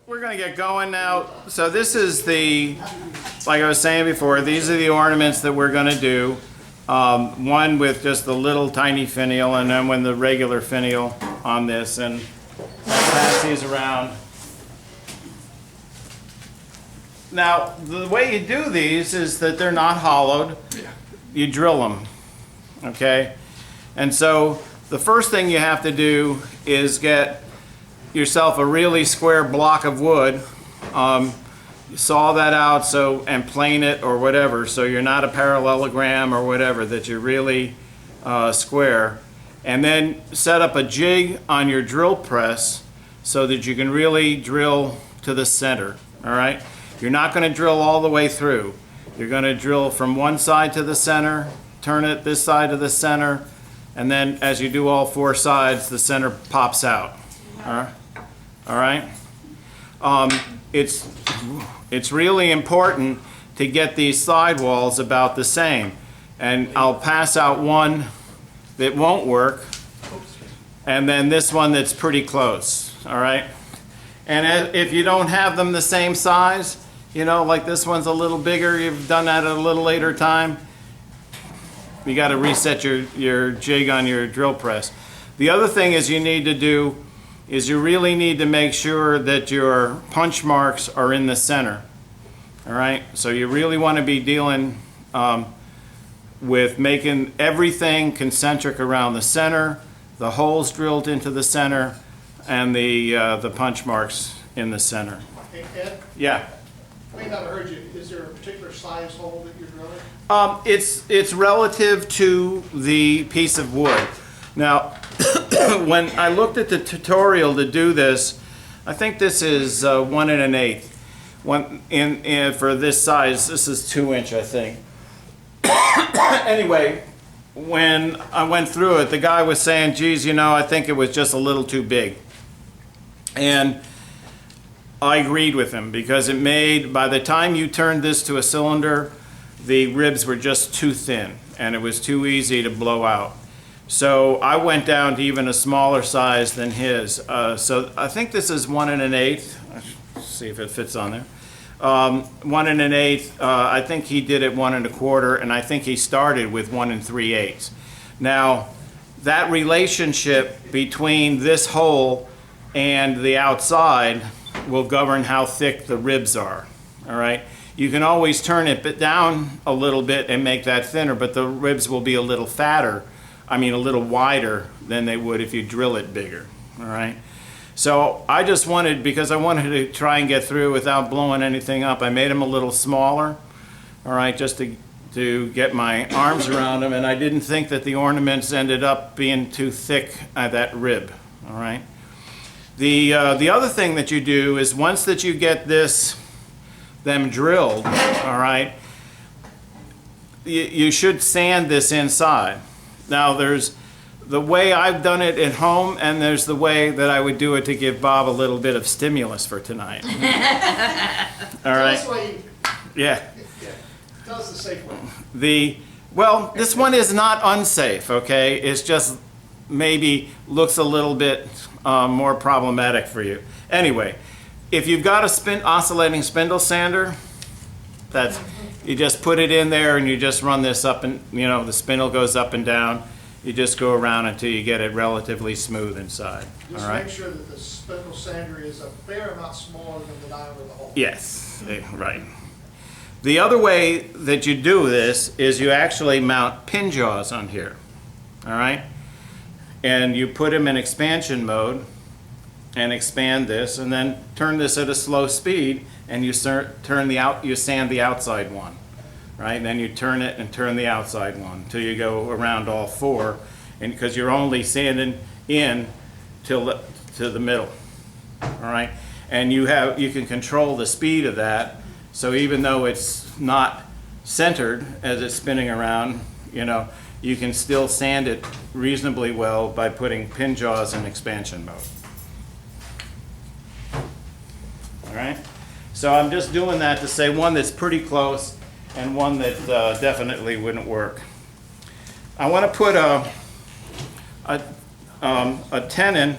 We're going to get going now. So this is like I was saying before, these are the ornaments that we're going to do. One with just the little tiny finial, and then with the regular finial on this. And I'll pass these around. Now, the way you do these is that they're not hollowed. You drill them, okay? And so the first thing you have to do is get yourself a really square block of wood. Saw that out and plane it or whatever, so you're not a parallelogram or whatever, that you're really square. And then set up a jig on your drill press so that you can really drill to the center, all right? You're not going to drill all the way through. You're going to drill from one side to the center, turn it this side to the center, and then as you do all four sides, the center pops out. All right? It's really important to get these sidewalls about the same. And I'll pass out one that won't work, and then this one that's pretty close, all right? And if you don't have them the same size, you know, like this one's a little bigger, you've done that at a little later time, you got to reset your jig on your drill press. The other thing is you need to do is you really need to make sure that your punch marks are in the center. All right, so you really want to be dealing with making everything concentric around the center, the holes drilled into the center, and the punch marks in the center. Hey, Ed? Yeah. I may not have heard you. Is there a particular size hole that you're drilling? It's relative to the piece of wood. Now, when I looked at the tutorial to do this, I think this is 1 1/8. For this size, this is 2 inch, I think. Anyway, when I went through it, the guy was saying, geez, you know, I think it was just a little too big. And I agreed with him, because it made, by the time you turned this to a cylinder, the ribs were just too thin, and it was too easy to blow out. So I went down to even a smaller size than his. So I think this is 1 1/8. Let's see if it fits on there. 1 1/8. I think he did it 1 1/4, and I think he started with 1 3/8. Now, that relationship between this hole and the outside will govern how thick the ribs are. All right. You can always turn it down a little bit and make that thinner, but the ribs will be a little fatter. I mean, a little wider than they would if you drill it bigger, all right? So I just wanted, because I wanted to try and get through without blowing anything up, I made them a little smaller, all right, just to get my arms around them, and I didn't think that the ornaments ended up being too thick at that rib, all right? The other thing that you do is once that you get them drilled, all right, you should sand this inside. Now, there's the way I've done it at home, and there's the way that I would do it to give Bob a little bit of stimulus for tonight. All right? Yeah. Tell us the safe way. Well, this one is not unsafe, okay? It's just maybe looks a little bit more problematic for you. Anyway, if you've got a oscillating spindle sander, you just put it in there and you just run this up, and you know the spindle goes up and down. You just go around until you get it relatively smooth inside. Just all right? make sure that the spindle sander is a fair amount smaller than the diameter of the hole. Yes, right. The other way that you do this is you actually mount pin jaws on here. All right? And you put them in expansion mode and expand this, and then turn this at a slow speed, and you sand the outside one, right? And then you turn it and turn the outside one until you go around all four, and because you're only sanding in to the middle, all right? And you can control the speed of that, so even though it's not centered as it's spinning around, you know, you can still sand it reasonably well by putting pin jaws in expansion mode. All right, so I'm just doing that to say one that's pretty close and one that definitely wouldn't work. I want to put a tenon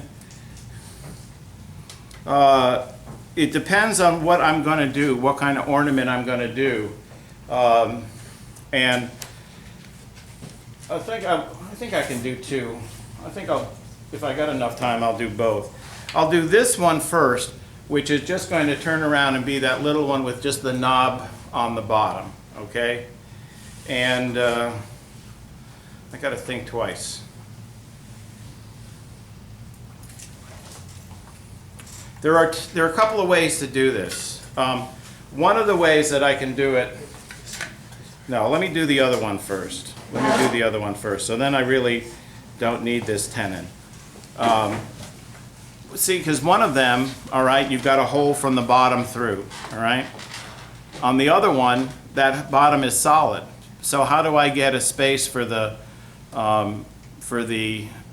it depends on what I'm going to do, what kind of ornament I'm going to do. And I think I can do two. I think if I got enough time, I'll do both. I'll do this one first, which is just going to turn around and be that little one with just the knob on the bottom, okay? And I got to think twice. There are a couple of ways to do this. One of the ways that I can do it, no, let me do the other one first. Let me do the other one first. So then I really don't need this tenon. See, because one of them, all right, you've got a hole from the bottom through, all right? On the other one, that bottom is solid. So how do I get a space for the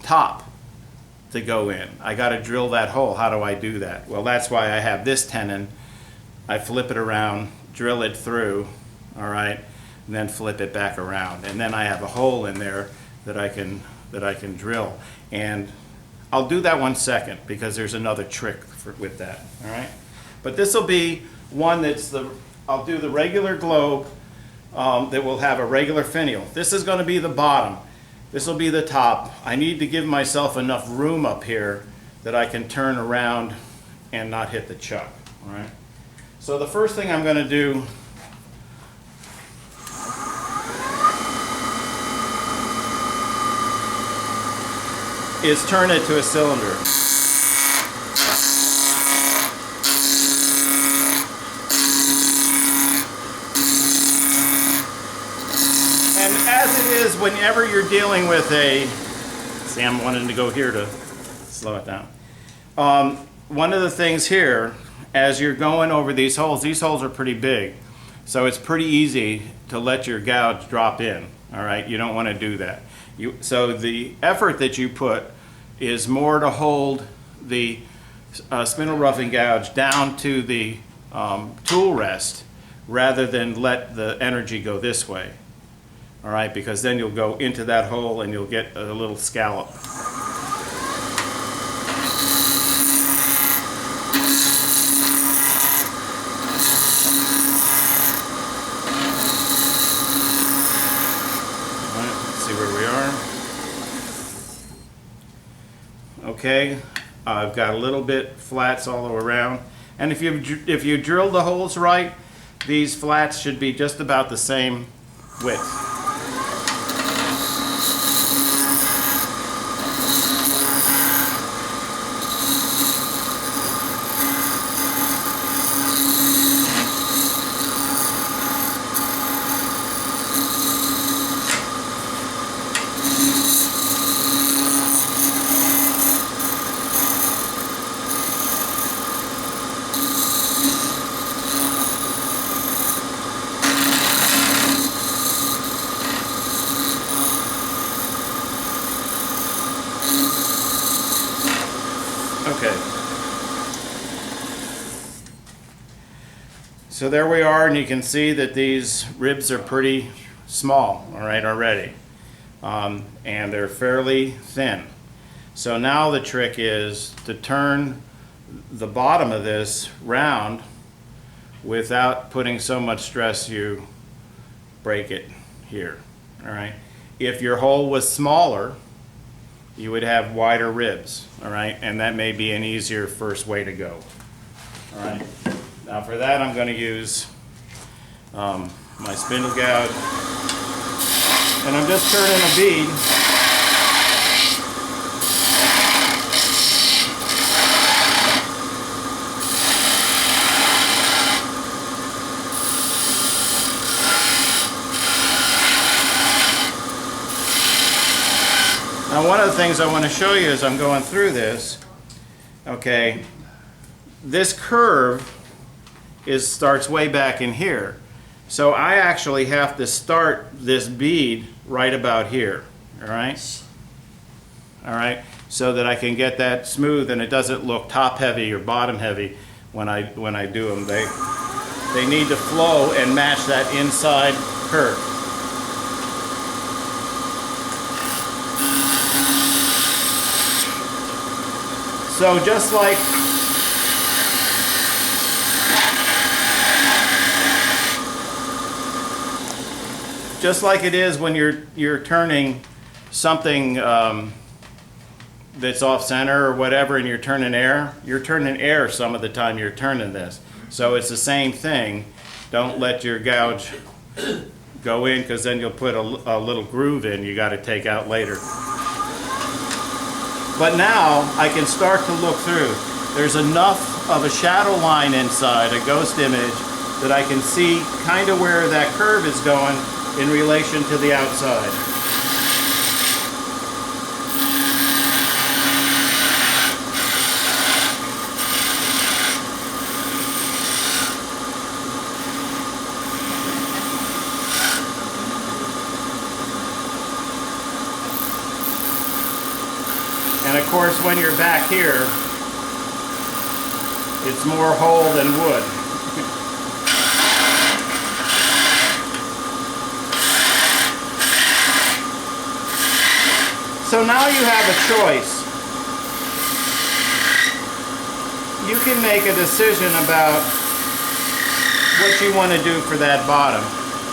top to go in? I got to drill that hole. How do I do that? Well, that's why I have this tenon. I flip it around, drill it through, all right, and then flip it back around. And then I have a hole in there that I can drill. And I'll do that one second because there's another trick with that, all right? But this will be one I'll do the regular globe that will have a regular finial. This is going to be the bottom. This will be the top. I need to give myself enough room up here that I can turn around and not hit the chuck, all right? So the first thing I'm going to do is turn it to a cylinder. And as it is, whenever you're dealing with see, I'm wanting to go here to slow it down. One of the things here, as you're going over these holes are pretty big. So it's pretty easy to let your gouge drop in, all right? You don't want to do that. So the effort that you put is more to hold the spindle roughing gouge down to the tool rest rather than let the energy go this way. All right, because then you'll go into that hole and you'll get a little scallop. All right, let's see where we are. Okay, I've got a little bit flats all around, and if you drill the holes right, these flats should be just about the same width. Okay. So there we are, and you can see that these ribs are pretty small, all right, already. And they're fairly thin. So now the trick is to turn the bottom of this round without putting so much stress you break it here, all right? If your hole was smaller, you would have wider ribs, all right? And that may be an easier first way to go, all right? Now for that, I'm going to use my spindle gouge, and I'm just turning a bead. Now one of the things I want to show you as I'm going through this, okay, this curve starts way back in here. So I actually have to start this bead right about here, all right? All right, so that I can get that smooth and it doesn't look top heavy or bottom heavy when I do them. They need to flow and match that inside curve. So just like just like it is when you're turning something that's off center or whatever, and you're turning air some of the time you're turning this. So it's the same thing. Don't let your gouge go in, because then you'll put a little groove in you got to take out later. But now I can start to look through. There's enough of a shadow line inside, a ghost image, that I can see kind of where that curve is going in relation to the outside. And of course, when you're back here, it's more hole than wood. So now you have a choice. You can make a decision about what you want to do for that bottom.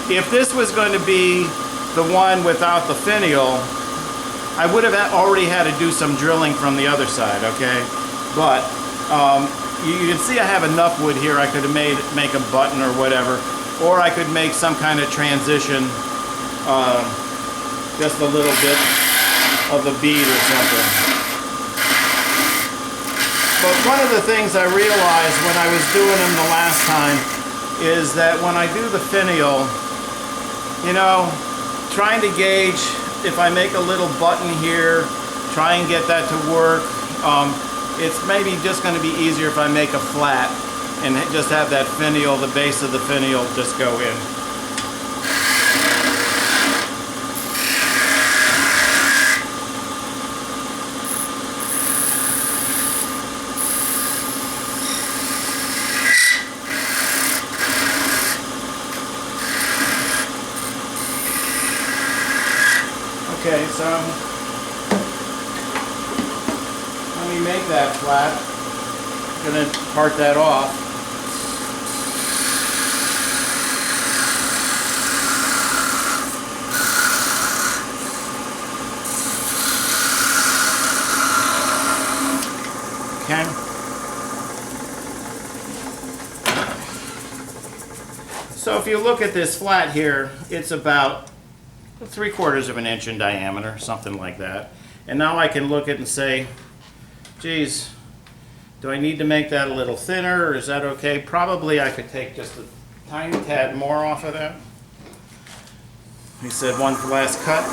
If this was going to be the one without the finial, I would have already had to do some drilling from the other side, okay? But you can see I have enough wood here. I could have make a button or whatever, or I could make some kind of transition, just a little bit of the bead or something. But one of the things I realized when I was doing them the last time is that when I do the finial, you know, trying to gauge if I make a little button here, try and get that to work. It's maybe just going to be easier if I make a flat and just have that finial, the base of the finial, just go in. Okay, so let me make that flat. I'm going to part that off. Okay. So if you look at this flat here, it's about 3/4 of an inch in diameter, something like that. And now I can look at it and say, geez, do I need to make that a little thinner, or is that okay? Probably I could take just a tiny tad more off of that. He said one last cut.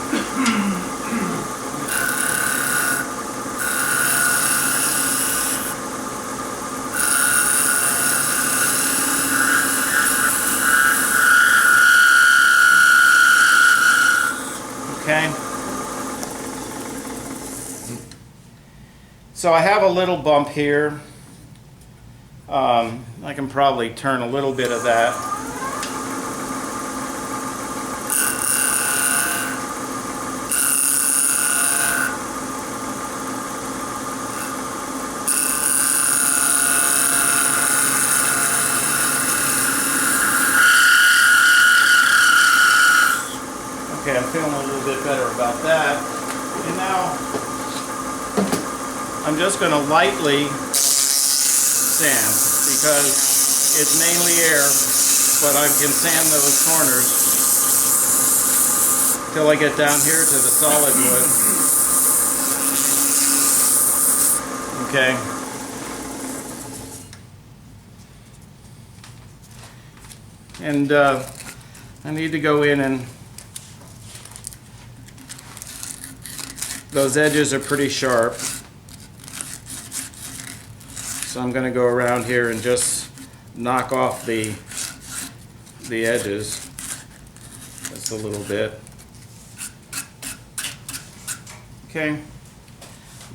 Okay. So I have a little bump here. I can probably turn a little bit of that. Okay, I'm feeling a little bit better about that. And now I'm just going to lightly sand, because it's mainly air, but I can sand those corners till I get down here to the solid wood. Okay. And I need to go in, and those edges are pretty sharp. So I'm going to go around here and just knock off the edges just a little bit. Okay,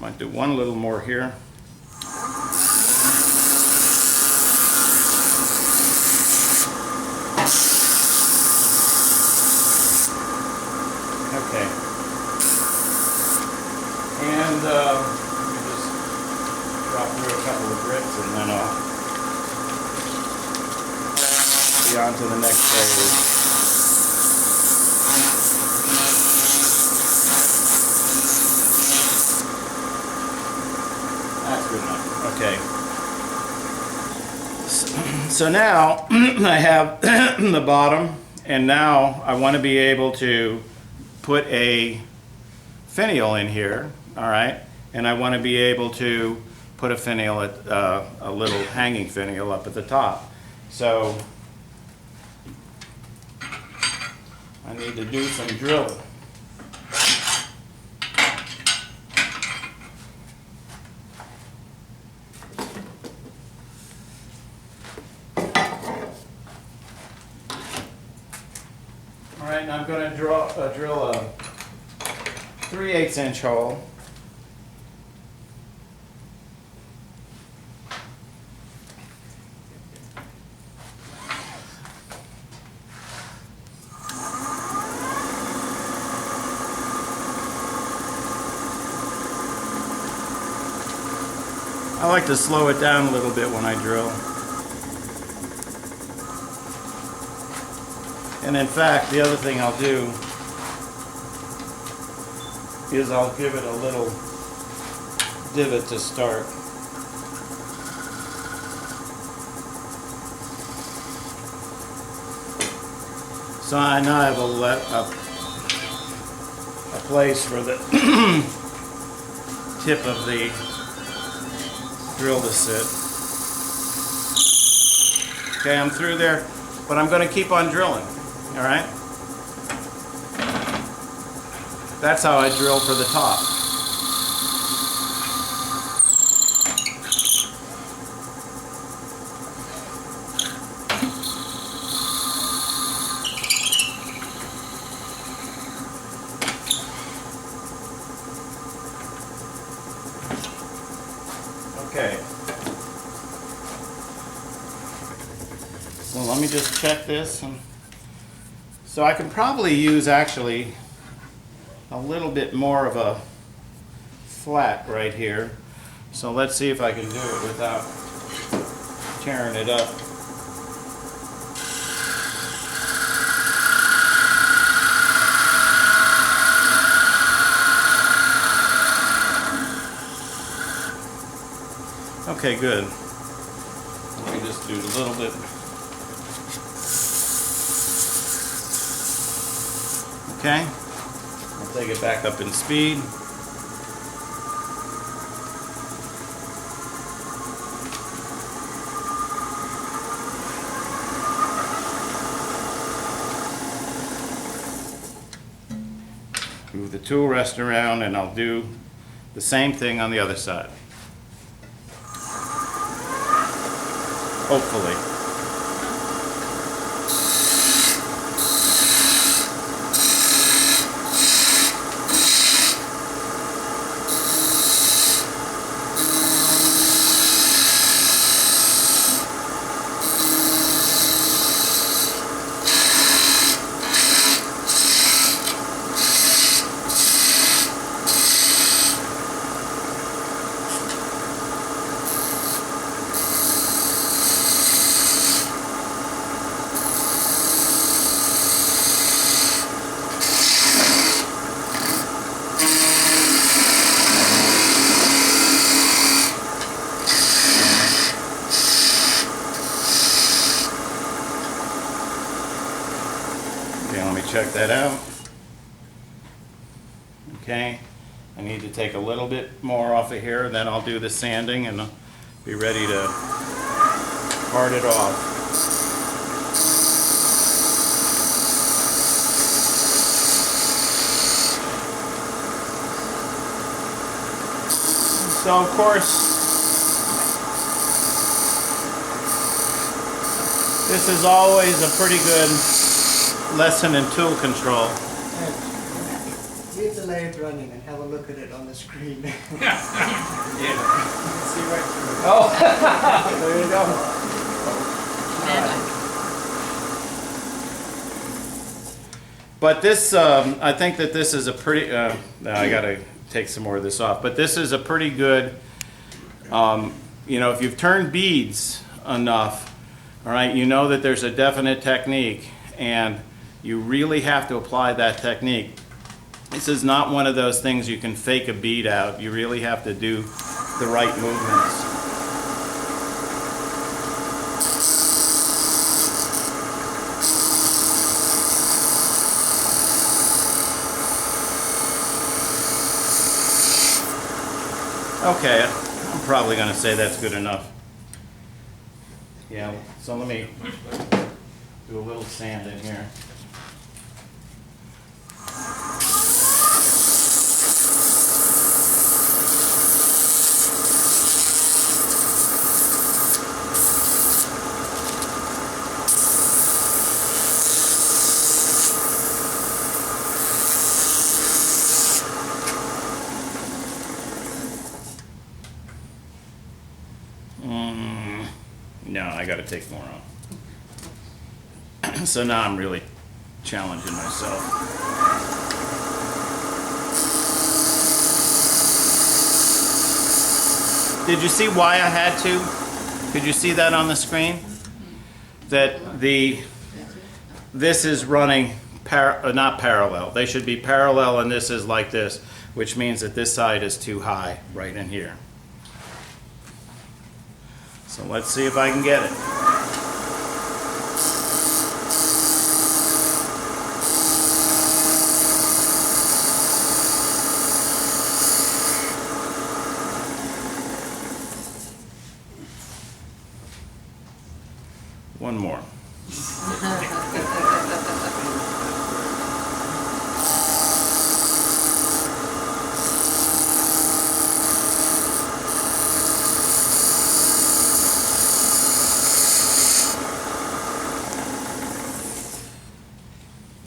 might do one little more here. Okay, and let me just drop through a couple of grips, and then I'll be on to the next phase. So now I have the bottom, and now I want to be able to put a finial in here, all right? And I want to be able to put a finial at a little hanging finial up at the top. So I need to do some drilling. All right, now I'm going to drill a 3/8 inch hole. I like to slow it down a little bit when I drill. And in fact, the other thing I'll do is I'll give it a little divot to start. So I now have a place for the tip of the drill to sit. Okay, I'm through there, but I'm going to keep on drilling. All right? That's how I drill for the top. Okay. So let me just check this. So I can probably use actually a little bit more of a flat right here. So let's see if I can do it without tearing it up. Okay, good. Let me just do a little bit. Okay, I'll take it back up in speed. Move the tool rest around, and I'll do the same thing on the other side. Hopefully. Okay, let me check that out. Okay, I need to take a little bit more off of here, and then I'll do the sanding and I'll be ready to part it off. So of course, this is always a pretty good lesson in tool control. Leave the lathe running and have a look at it on the screen. Yeah. See right through it. Oh, there you go. But this, I think that this is a pretty, I gotta take some more of this off, but this is a pretty good, you know, if you've turned beads enough, all right, you know that there's a definite technique, and you really have to apply that technique. This is not one of those things you can fake a bead out. You really have to do the right movements. Okay, I'm probably gonna say that's good enough. Yeah, so let me do a little sand in here. No, I gotta take more off. So now I'm really challenging myself. Did you see why I had to? Could you see that on the screen? That this is running not parallel. They should be parallel, and this is like this, which means that this side is too high right in here. So let's see if I can get it. One more.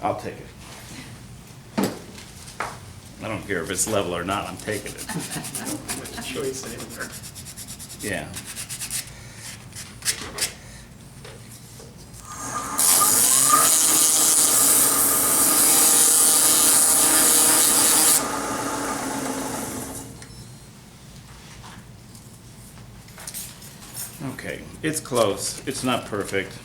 I'll take it. I don't care if it's level or not, I'm taking it. Much choice in there. Yeah. Okay, it's close. It's not perfect.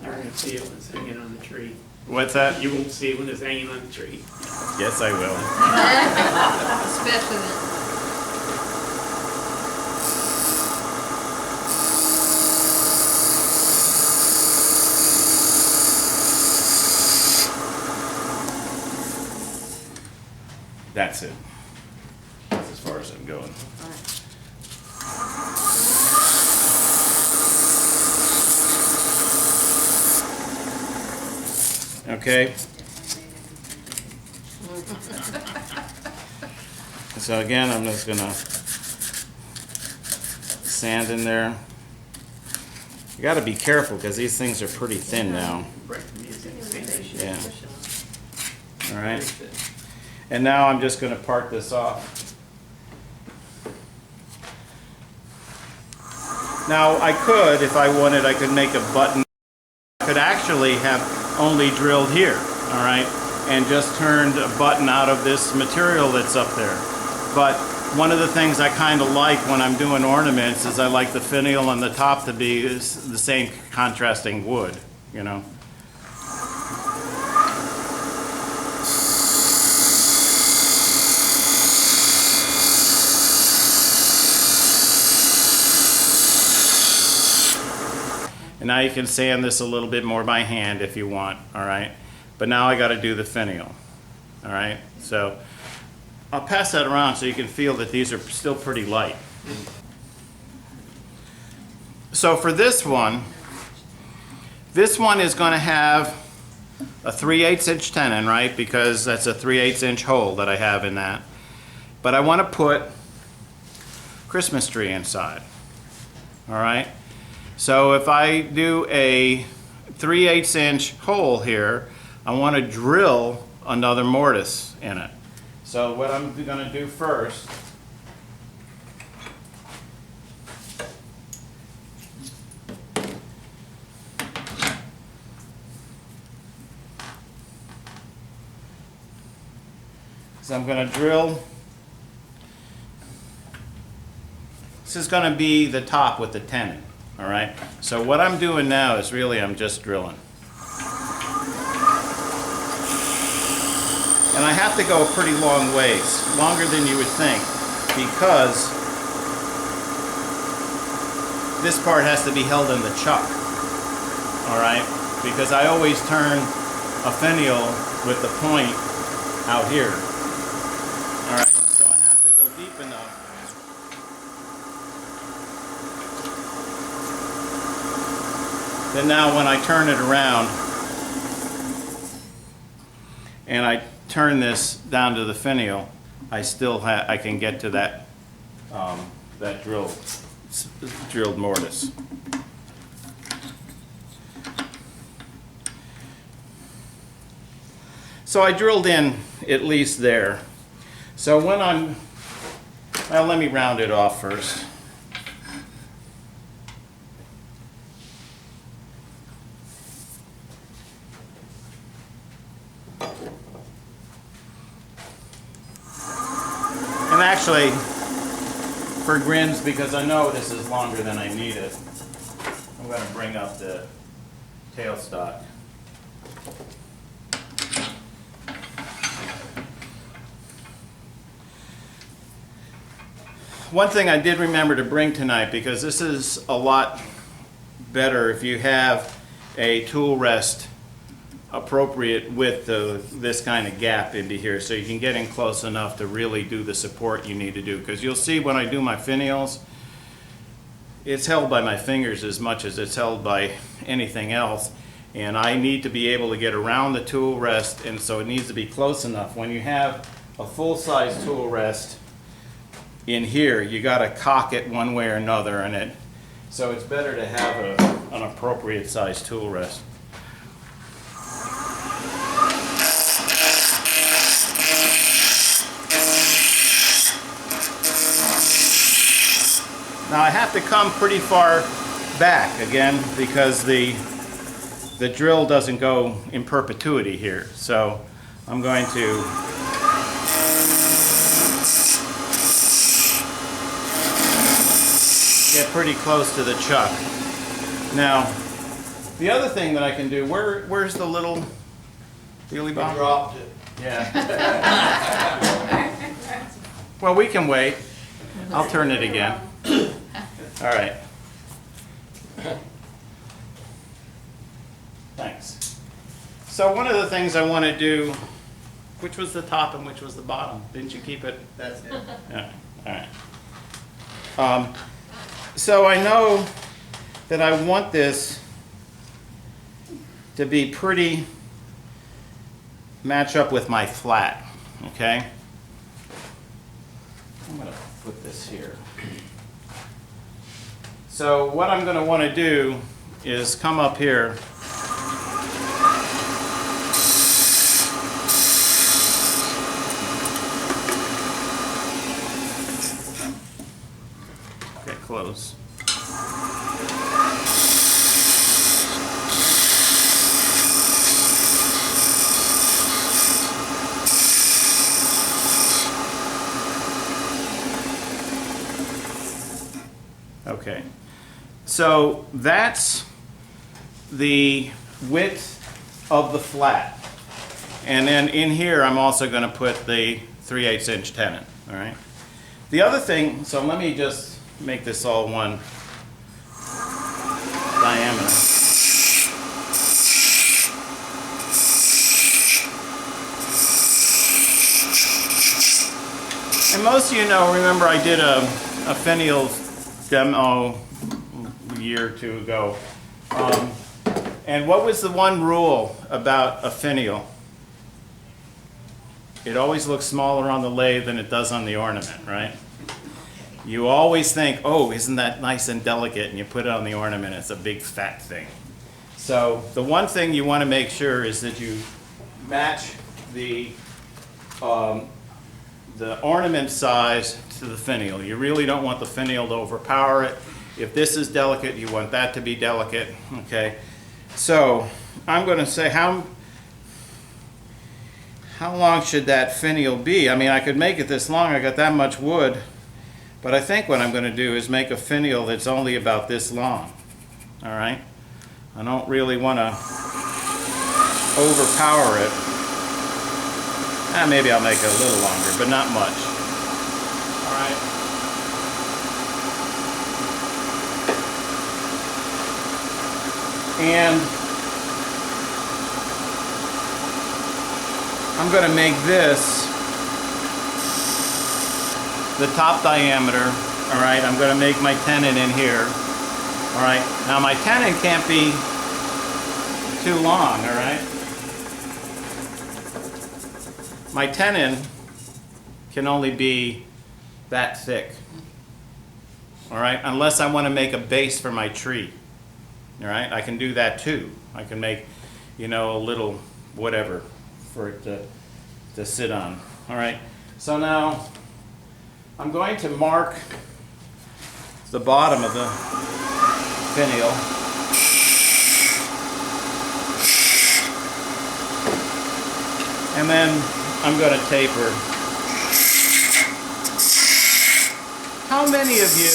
You won't see it when it's hanging on the tree. What's that? You won't see it when it's hanging on the tree. Yes, I will. Especially That's it. That's as far as I'm going. Okay. So again, I'm just gonna sand in there. You gotta be careful because these things are pretty thin now. Break the music. Yeah. All right. And now I'm just gonna part this off. Now I could, if I wanted, I could make a button. I could actually have only drilled here, all right, and just turned a button out of this material that's up there. But one of the things I kind of like when I'm doing ornaments is I like the finial on the top to be the same contrasting wood, you know. And now you can sand this a little bit more by hand if you want, all right? But now I got to do the finial, all right? So I'll pass that around so you can feel that these are still pretty light. So for this one is going to have a 3/8 inch tenon, right? Because that's a 3/8 inch hole that I have in that. But I want to put Christmas tree inside, all right? So if I do a 3/8 inch hole here, I want to drill another mortise in it. So what I'm going to do first is I'm going to drill. This is going to be the top with the tenon. all right? So what I'm doing now is really I'm just drilling. And I have to go a pretty long ways, longer than you would think, because this part has to be held in the chuck, all right? Because I always turn a finial with the point out here, all right? So I have to go deep enough. Then now when I turn it around and I turn this down to the finial, I can get to that that drilled mortise. So I drilled in at least there. So when well, let me round it off first. And actually, for grins, because I know this is longer than I need it, I'm going to bring up the tailstock. One thing I did remember to bring tonight, because this is a lot better if you have a tool rest appropriate with this kind of gap into here, so you can get in close enough to really do the support you need to do. Because you'll see when I do my finials, it's held by my fingers as much as it's held by anything else, and I need to be able to get around the tool rest, and so it needs to be close enough. When you have a full-size tool rest in here, you got to cock it one way or another, so it's better to have an appropriate size tool rest. Now I have to come pretty far back again because the drill doesn't go in perpetuity here. So I'm going to get pretty close to the chuck. Now, the other thing that I can do, where's the little wheelie bomb? Dropped it. Yeah. Well, we can wait. I'll turn it again. All right. Thanks. So one of the things I want to do, which was the top and which was the bottom? Didn't you keep it? That's it. Yeah. All right. So I know that I want this to be pretty match up with my flat, okay? I'm going to put this here. So what I'm going to want to do is come up here get close. Okay. So that's the width of the flat. And then in here, I'm also going to put the 3/8 inch tenon, all right? The other thing, so let me just make this all one diameter. And most of you know, remember I did a finial demo a year or two ago. And what was the one rule about a finial? It always looks smaller on the lathe than it does on the ornament, right? You always think, oh, isn't that nice and delicate? And you put it on the ornament, it's a big fat thing. So the one thing you want to make sure is that you match the ornament size to the finial. You really don't want the finial to overpower it. If this is delicate, you want that to be delicate, okay? So I'm going to say how long should that finial be? I mean, I could make it this long, I got that much wood, but I think what I'm going to do is make a finial that's only about this long. all right? I don't really want to overpower it. Maybe I'll make it a little longer, but not much. All right. And I'm going to make this the top diameter. All right, I'm going to make my tenon in here. All right, now my tenon can't be too long, all right? My tenon can only be that thick, all right? Unless I want to make a base for my tree, all right? I can do that too. I can make, you know, a little whatever for it to sit on, all right? So now I'm going to mark the bottom of the finial. And then I'm going to taper. How many of you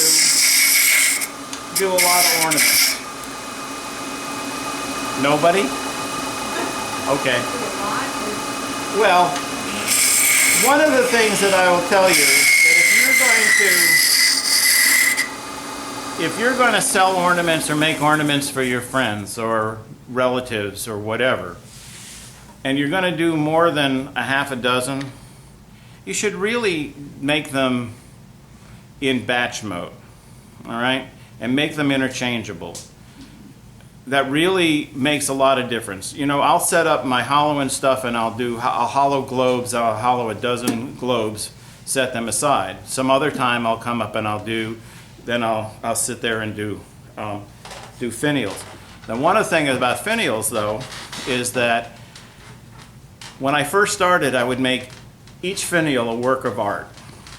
do a lot of ornaments? Nobody? Okay. Well, one of the things that I will tell you is that if you're going to sell ornaments or make ornaments for your friends or relatives or whatever, and you're going to do more than a half a dozen, you should really make them in batch mode, all right? And make them interchangeable. That really makes a lot of difference. You know, I'll set up my hollowing stuff and I'll hollow globes, I'll hollow a dozen globes, set them aside. Some other time I'll come up and I'll sit there and do finials. Now one of the things about finials though is that when I first started, I would make each finial a work of art.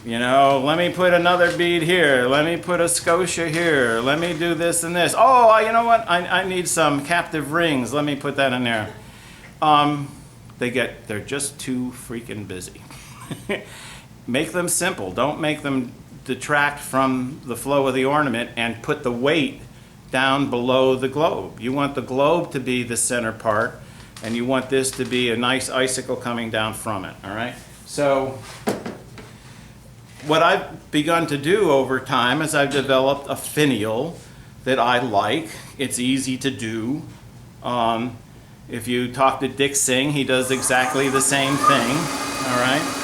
You know, let me put another bead here, let me put a scotia here, let me do this and this. Oh, you know what, I need some captive rings, let me put that in there. They're just too freaking busy. Make them simple, don't make them detract from the flow of the ornament and put the weight down below the globe. You want the globe to be the center part, and you want this to be a nice icicle coming down from it, all right? So what I've begun to do over time is I've developed a finial that I like. It's easy to do. If you talk to Dick Singh, he does exactly the same thing, all right?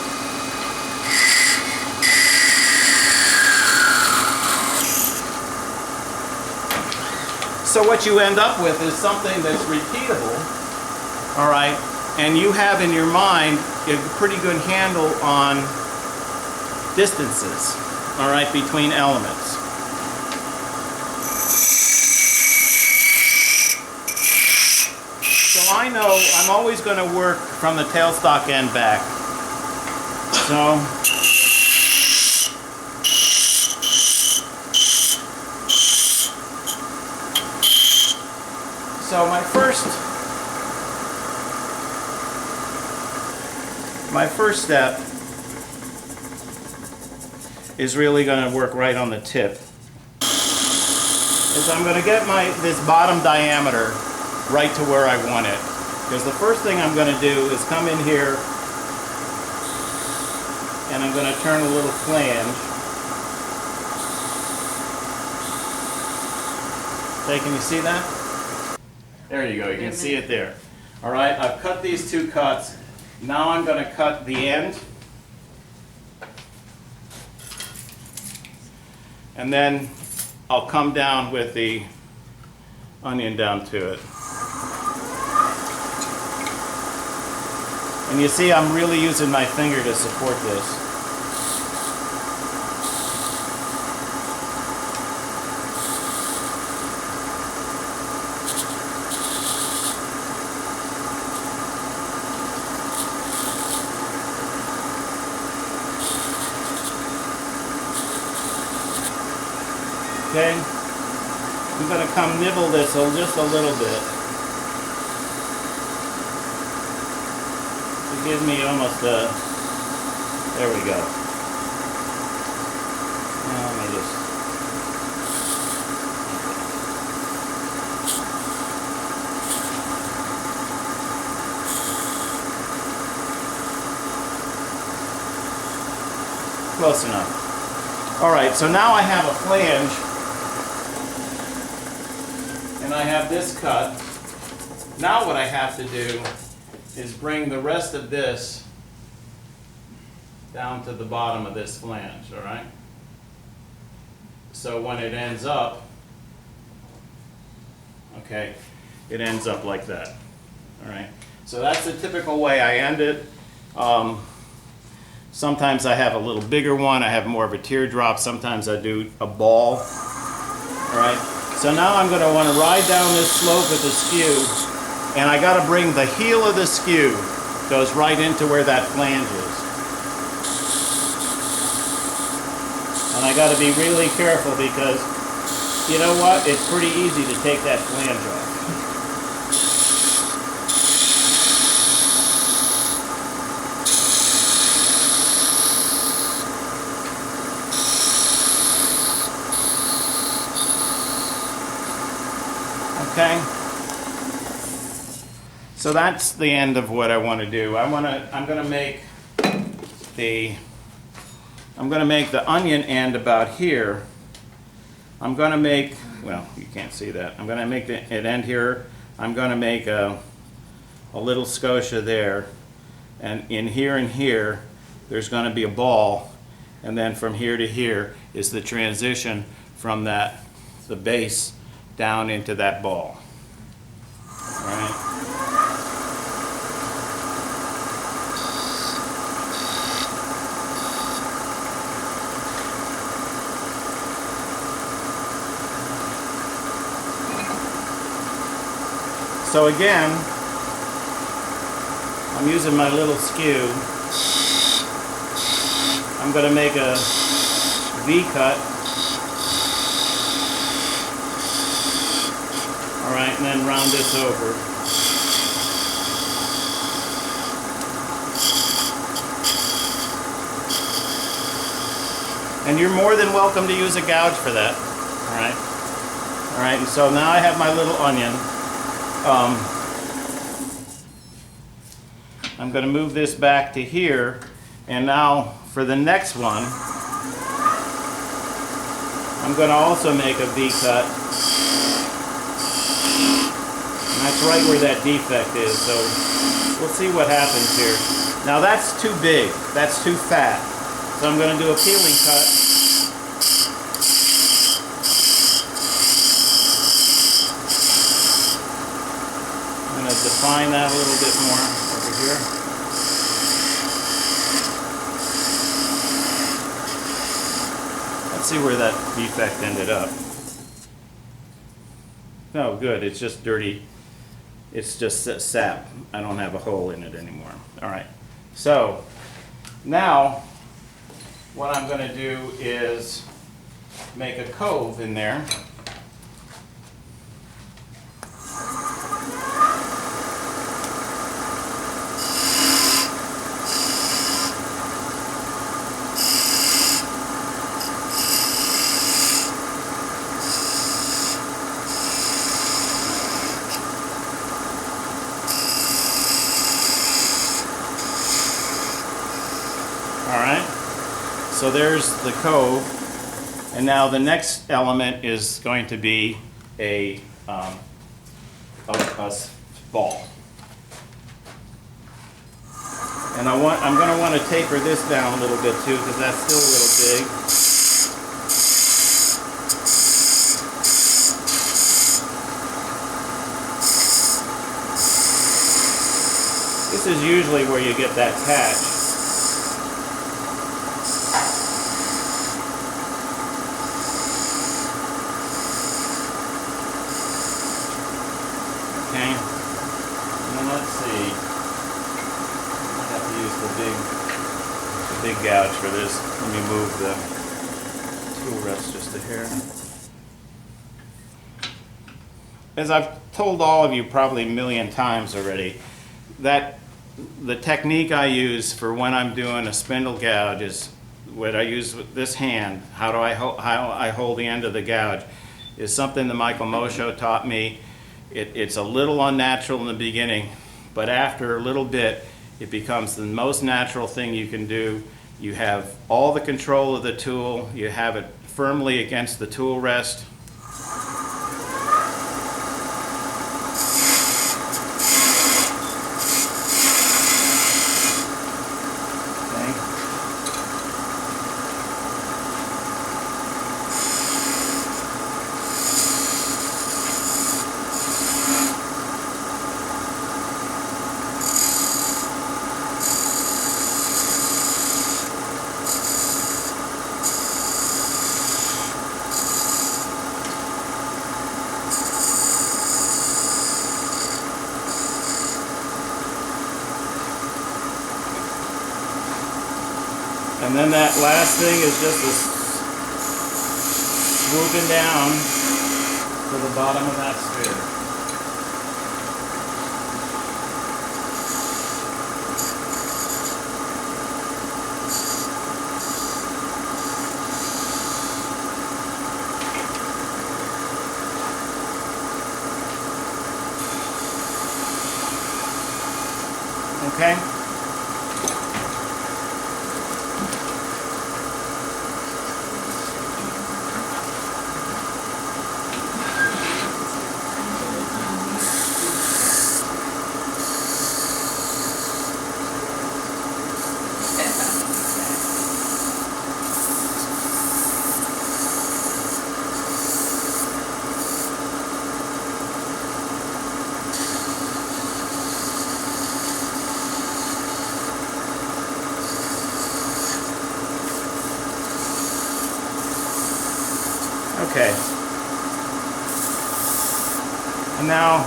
So what you end up with is something that's repeatable, all right, and you have in your mind a pretty good handle on distances, all right, between elements. So I know I'm always going to work from the tailstock end back. So my first step is really going to work right on the tip. Is I'm going to get this bottom diameter right to where I want it. Because the first thing I'm going to do is come in here and I'm going to turn a little flange. Okay, can you see that? There you go, you can see it there. All right, I've cut these two cuts. Now I'm going to cut the end. And then I'll come down with the onion down to it. And you see I'm really using my finger to support this. Okay, I'm going to come nibble this just a little bit to give me almost a, there we go. Now let me just, Close enough. All right, so now I have a flange, and I have this cut. Now what I have to do is bring the rest of this down to the bottom of this flange, all right? So when it ends up, okay, it ends up like that, all right? So that's the typical way I end it. Sometimes I have a little bigger one, I have more of a teardrop, sometimes I do a ball, all right? So now I'm gonna wanna ride down this slope with the skew, and I gotta bring the heel of the skew, goes right into where that flange is. And I gotta be really careful because, you know what, it's pretty easy to take that flange off. Okay? So that's the end of what I want to do. I'm gonna make the onion end about here. I'm gonna make, well, you can't see that. I'm gonna make it end here. I'm gonna make a little scotia there, and in here and here, there's gonna be a ball, and then from here to here is the transition from the base down into that ball. All right. So again, I'm using my little skew. I'm going to make a V cut. All right, and then round this over. And you're more than welcome to use a gouge for that. All right. All right, and so now I have my little onion. I'm going to move this back to here, and now for the next one, I'm going to also make a V cut. And that's right where that defect is, so we'll see what happens here. Now that's too big, that's too fat, so I'm going to do a peeling cut. Define that a little bit more over here. Let's see where that defect ended up. Oh, good. It's just dirty. It's just sap. I don't have a hole in it anymore. All right. So now what I'm going to do is make a cove in there. So there's the cove, and now the next element is going to be a ball. And I'm going to want to taper this down a little bit too, because that's still a little big. This is usually where you get that catch. Big gouge for this. Let me move the tool rest just a hair. As I've told all of you probably a million times already, that the technique I use for when I'm doing a spindle gouge is what I use with this hand. How I hold the end of the gouge is something that Michael Mosho taught me. It's a little unnatural in the beginning, but after a little bit, it becomes the most natural thing you can do, You have all the control of the tool. You have it firmly against the tool rest. And then that last thing is just a swooping down to the bottom of that sphere. Okay? Okay. And now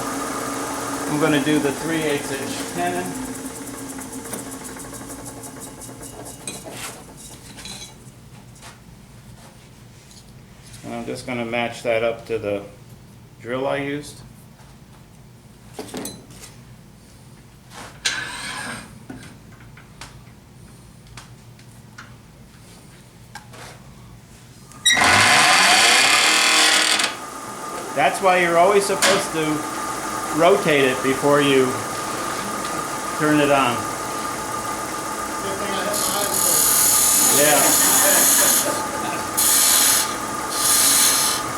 I'm going to do the 3/8 inch tenon. And I'm just going to match that up to the drill I used. That's why you're always supposed to rotate it before you turn it on. Good thing I have my eyes closed. Yeah.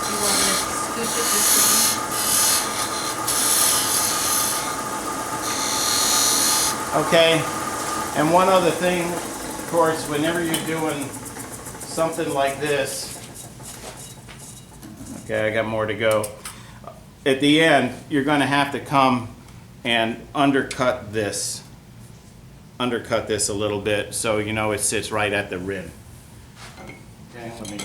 You want me to scoop it this Okay. And one other thing, of course, whenever you're doing something like this, okay, I got more to go. At the end, you're going to have to come and undercut this a little bit so you know it sits right at the rib. Okay, let me.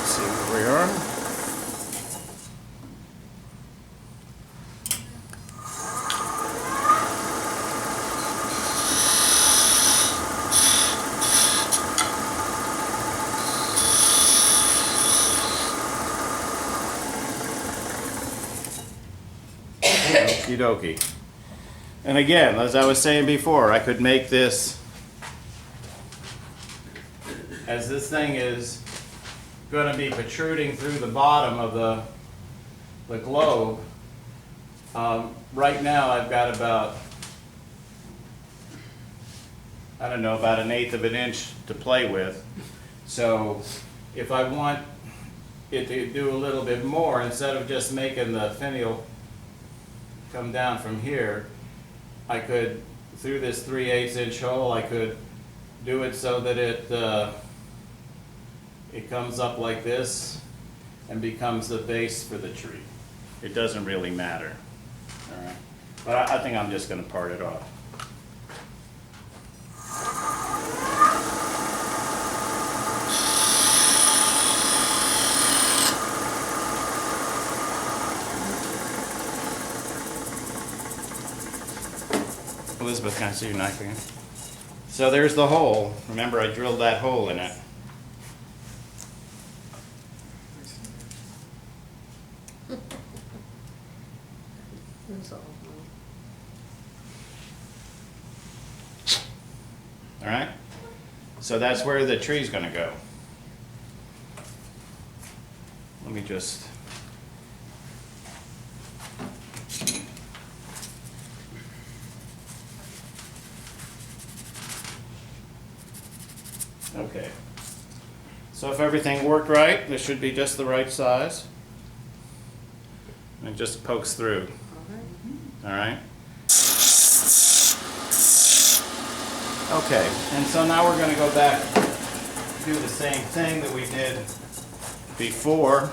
See where we are. Okie dokie. And again, as I was saying before, I could make this, as this thing is going to be protruding through the bottom of the globe. Right now I've got about, I don't know, about 1/8 of an inch to play with. So if I want it to do a little bit more, instead of just making the finial come down from here, I could, through this 3/8 inch hole, I could do it so that it comes up like this and becomes the base for the tree. It doesn't really matter. All right. But I think I'm just going to part it off. Elizabeth, can I see your knife again? So there's the hole. Remember, I drilled that hole in it. That's all. All right? So that's where the tree's going to go. Let me just... Okay. So if everything worked right, this should be just the right size. And it just pokes through. All right? Okay, and so now we're going to go back, do the same thing that we did before.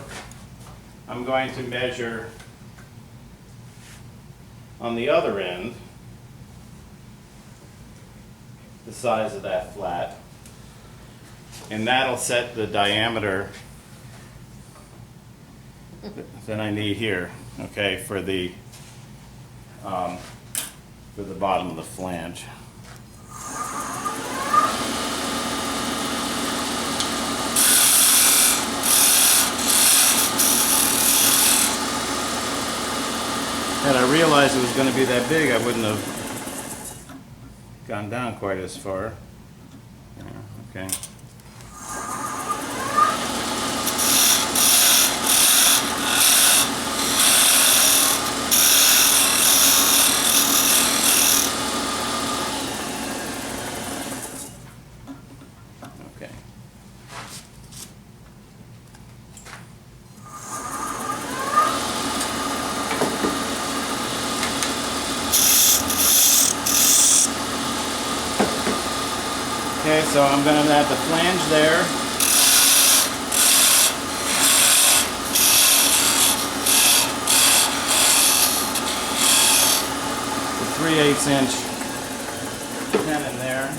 I'm going to measure on the other end the size of that flat, and that'll set the diameter that I need here, okay, for the bottom of the flange. Had I realized it was going to be that big, I wouldn't have gone down quite as far. Yeah, okay. Okay. Okay, so I'm going to add the flange there. The 3/8 inch pin in there.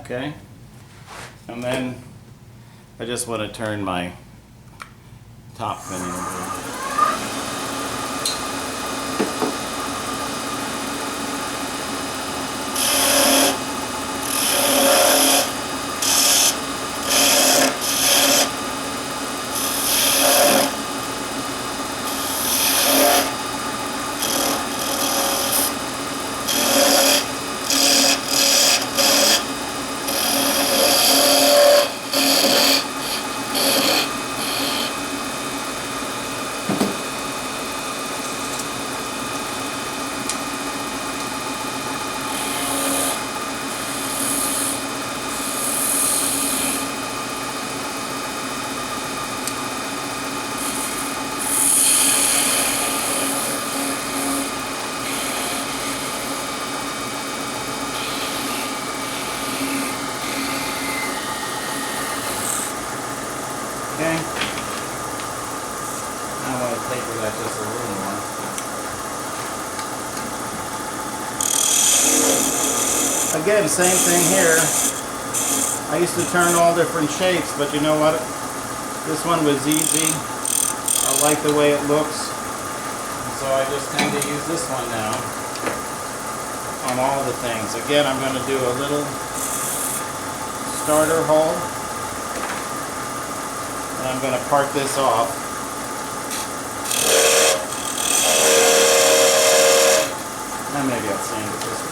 Okay, and then I just want to turn my top finial here. Okay. Now I want to taper that just a little more. Again, same thing here. I used to turn all different shapes, but you know what? This one was easy. I like the way it looks. So I just tend to use this one now on all the things. Again, I'm going to do a little starter hole. And I'm going to part this off. And maybe I'll sand it this way.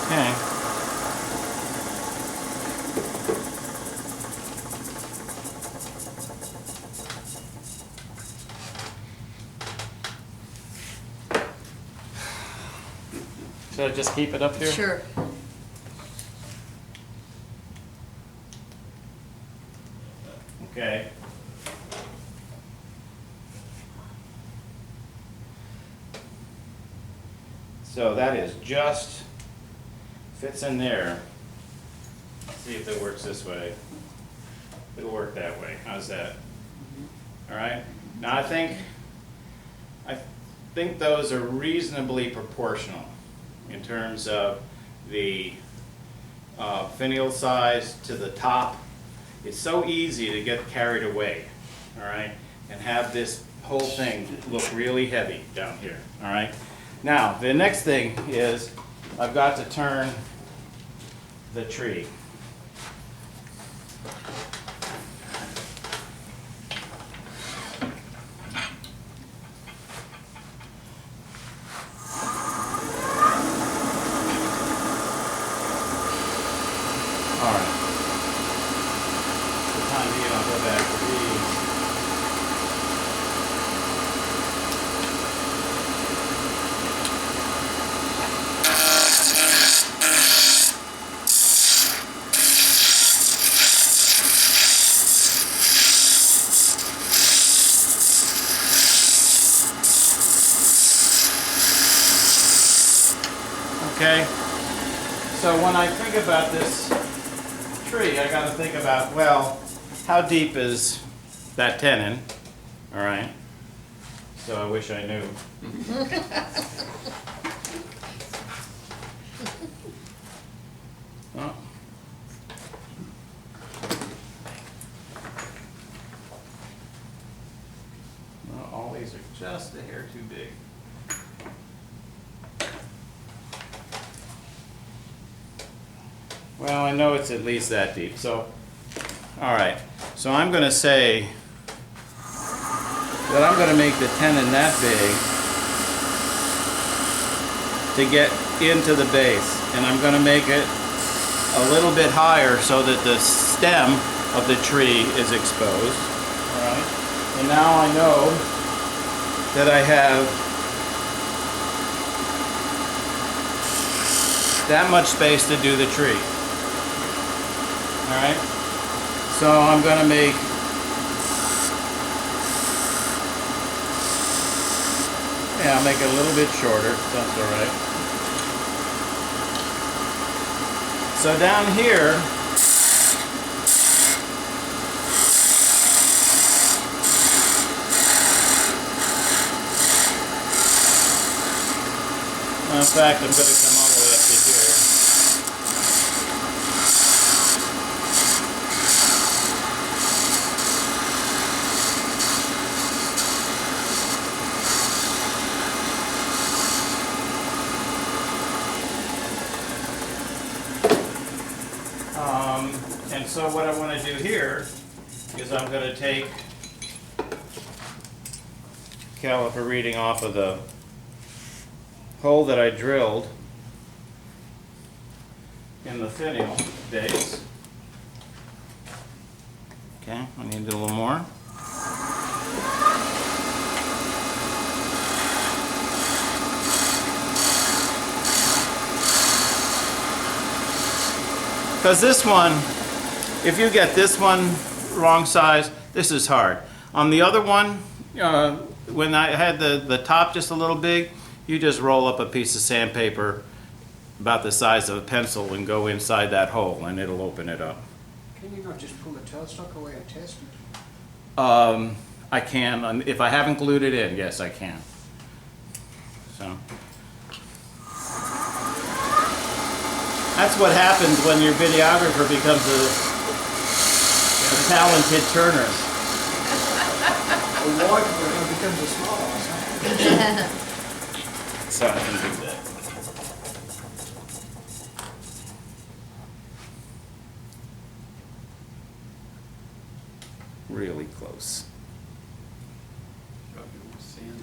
Okay. Should I just keep it up here? Sure. Okay. So that is just, fits in there. Let's see if it works this way. It'll work that way. How's that? All right. Now I think those are reasonably proportional in terms of the finial size to the top. It's so easy to get carried away, all right, and have this whole thing look really heavy down here, all right. Now, the next thing is I've got to turn the tree. All right. For the time being, I'll go back to these. Okay, so when I think about this tree, I got to think about, well, how deep is that tenon? All right, so I wish I knew. Oh. Well, all these are just a hair too big. Well, I know it's at least that deep, so, all right. So I'm going to say that I'm going to make the tenon that big to get into the base. And I'm going to make it a little bit higher so that the stem of the tree is exposed. All right. And now I know that I have that much space to do the tree. All right, so I'm going to make I'll make it a little bit shorter. That's all right. So down here, in fact, I'm going to come all the way up to here. And so what I want to do here is I'm going to take caliper reading off of the hole that I drilled in the finial base. Okay, I need a little more. Because this one, if you get this one wrong size, this is hard. On the other one, when I had the top just a little big, you just roll up a piece of sandpaper about the size of a pencil and go inside that hole and it'll open it up. Can you not just pull the tailstock away and test it? I can, if I haven't glued it in, yes I can. So. That's what happens when your videographer becomes a talented turner. A wide one becomes a small one, huh? So I can do that. Really close. Probably won't sand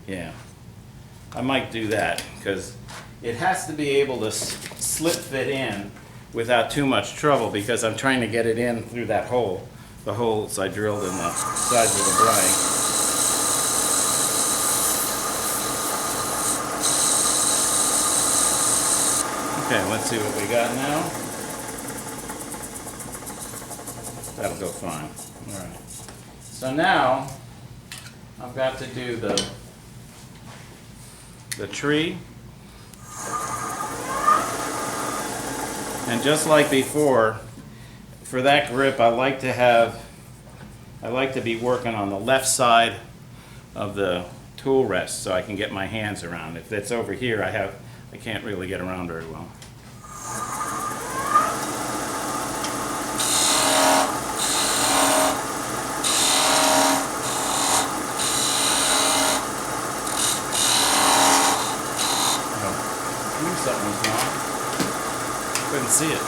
it. Yeah. I might do that because it has to be able to slip fit in without too much trouble because I'm trying to get it in through that hole, the holes I drilled in the sides of the blank. Okay, let's see what we got now. That'll go fine. All right. So now I've got to do the tree. And just like before, for that grip, I like to be working on the left side of the tool rest so I can get my hands around. If it's over here, I can't really get around very well. Something was wrong. Couldn't see it.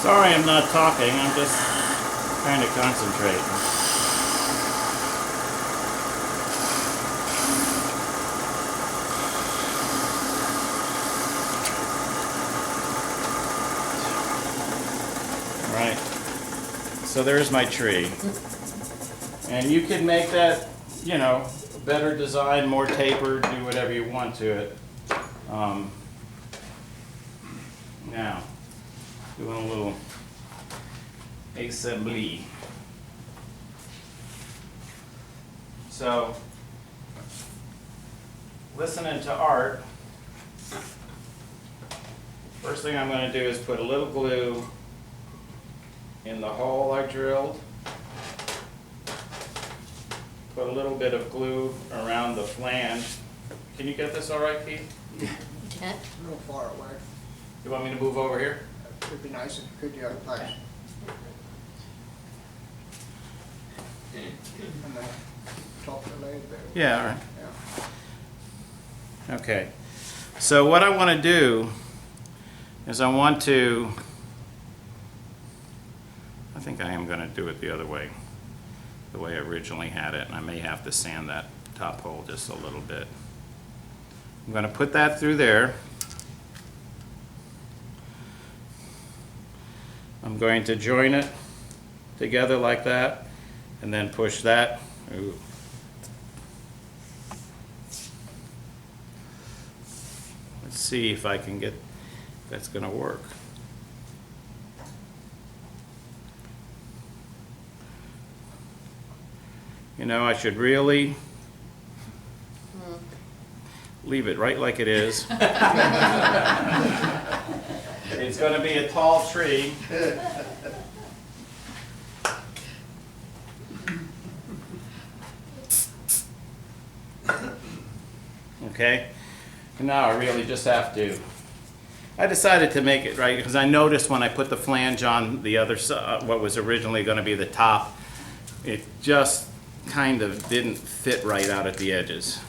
Sorry I'm not talking, I'm just trying to concentrate. Right, so there's my tree. And you can make that, you know, better design, more tapered, do whatever you want to it. Now, doing a little assembly. So, listening to Art, first thing I'm going to do is put a little glue in the hole I drilled. Put a little bit of glue around the flange. Can you get this all right, Keith? A little far away. You want me to move over here? It would be nice if you could the other place. And then top of the lathe there. Yeah, all right. Yeah. Okay. So what I want to do is I think I am going to do it the other way, the way I originally had it, and I may have to sand that top hole just a little bit. I'm going to put that through there. I'm going to join it together like that, and then push that. Ooh. Let's see if I can get, if that's going to work. You know, I should really leave it right like it is. It's going to be a tall tree. okay? And now I really just have to, I decided to make it right because I noticed when I put the flange on the other side, what was originally going to be the top, it just kind of didn't fit right out at the edges.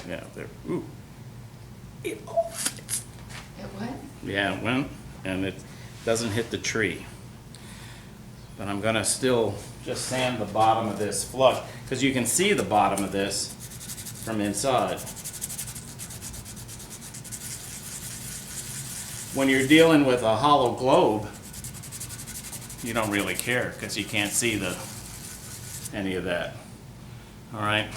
Yeah, there. Ooh. It all fits. It what? Yeah, it went, and it doesn't hit the tree. But I'm gonna still just sand the bottom of this flush, because you can see the bottom of this from inside. When you're dealing with a hollow globe, you don't really care, because you can't see any of that. All right.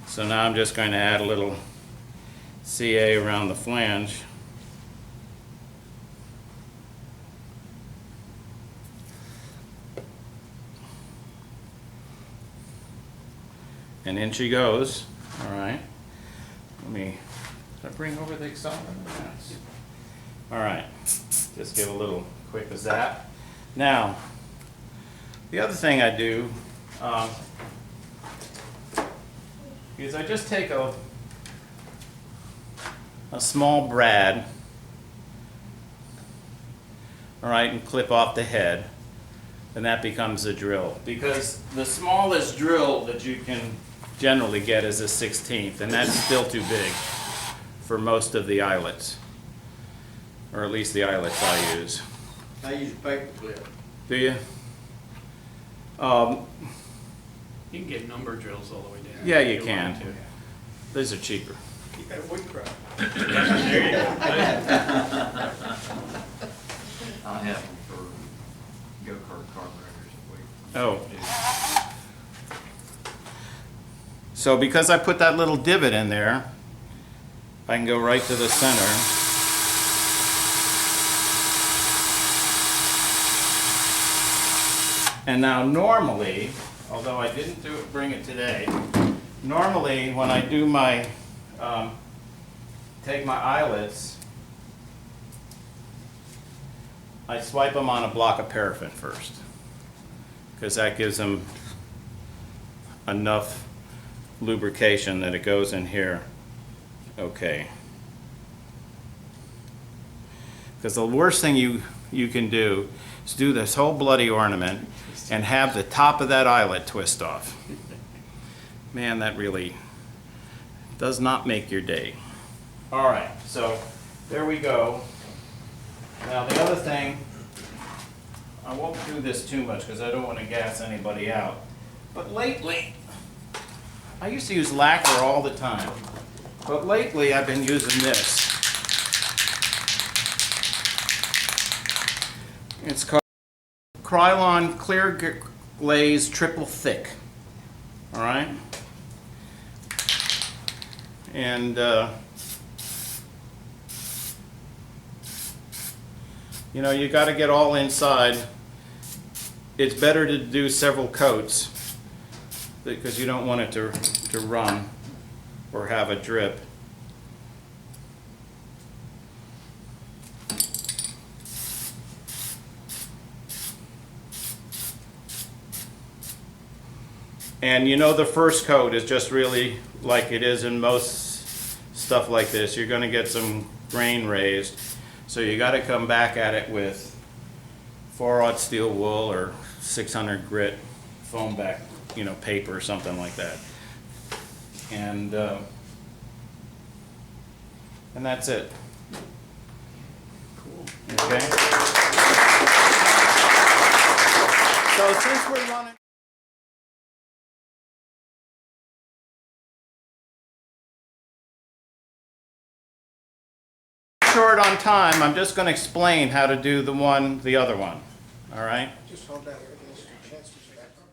So now I'm just going to add a little CA around the flange. And in she goes. All right. Did I bring over the accelerometer? Yes. All right. Just give a little quick zap. Now, the other thing I do, is I just take a small brad, all right, and clip off the head, and that becomes a drill. Because the smallest drill that you can generally get is a 1/16, and that's still too big for most of the eyelets, or at least the eyelets I use. I use a paper clip. Do you? You can get number drills all the way down. Yeah, if you can. want to. These are cheaper. You got a wheat crop. There you go. I have them for go-kart carburetors if we Oh. do. So because I put that little divot in there, I can go right to the center. And now normally, although I didn't bring it today, normally when I do my, take my eyelets, I swipe them on a block of paraffin first, because that gives them enough lubrication that it goes in here okay. Because the worst thing you can do is do this whole bloody ornament and have the top of that eyelet twist off. Man, that really does not make your day. All right, so there we go. Now the other thing, I won't do this too much because I don't want to gas anybody out, but lately, I used to use lacquer all the time, but lately I've been using this. It's called Krylon Clear Glaze Triple Thick. All right? And, you know, you got to get all inside. It's better to do several coats because you don't want it to run or have a drip. And you know the first coat is just really like it is in most stuff like this. You're going to get some grain raised. So you got to come back at it with 4/0 steel wool or 600 grit foam back, you know, paper or something like that. And that's it. Cool. Okay. So since we're running short on time, I'm just going to explain how to do the other one. All right? Just hold that, everything's a chance to back up.